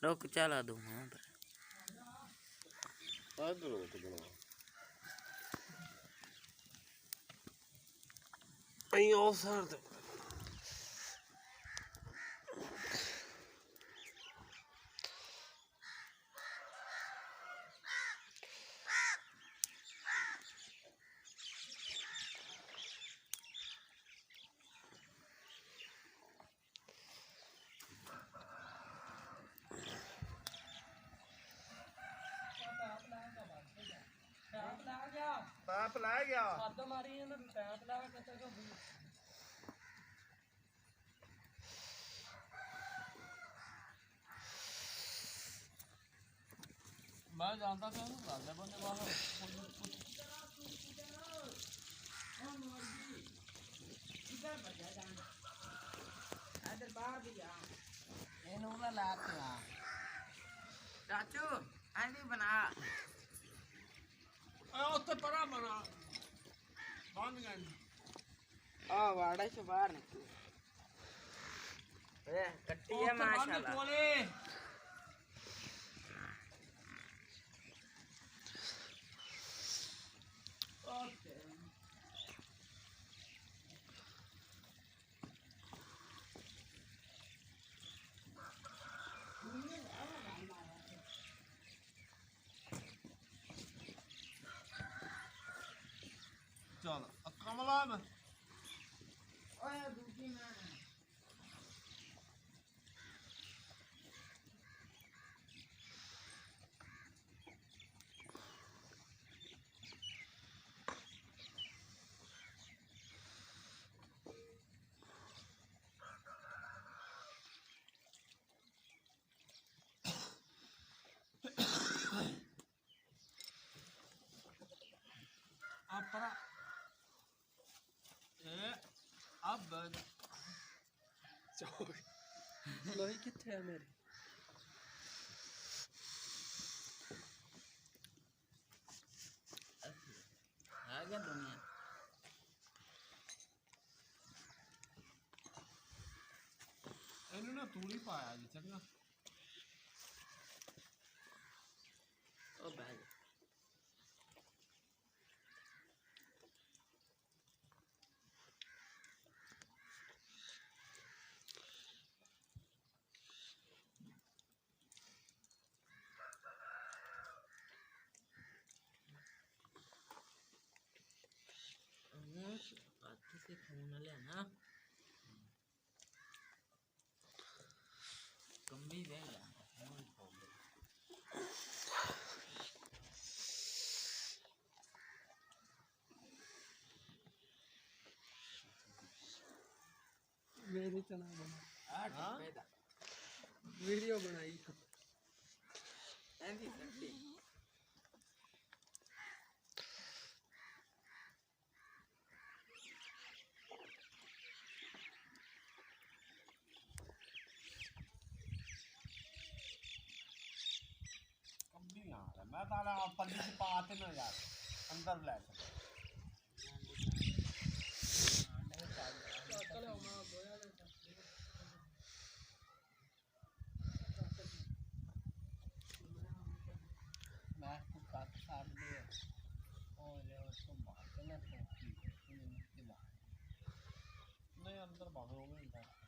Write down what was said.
रुक चला दूंगा पैप लै गया मैं जानता था बंदे बाहर चाचू आंटी बना उत्ते परा बना बंद गए वाड़ा से बाहर निकले कट्टी है माशाल्लाह चल कमला में अपरा अब लोही कितने है मेरे आ गया दुनिया इन्होंने ना तूड़ी पाया जी चंगा ओ भाई हाथी से खून लेना कम्बी देगा मेरी चना बना हाँ वीडियो बनाई ऐसी कट्टी मैं ताला पल्ली से पाते ना यार अंदर ले मैं तो काट साथ दे और ले उसको मारते ना तो नहीं अंदर भागोगे नहीं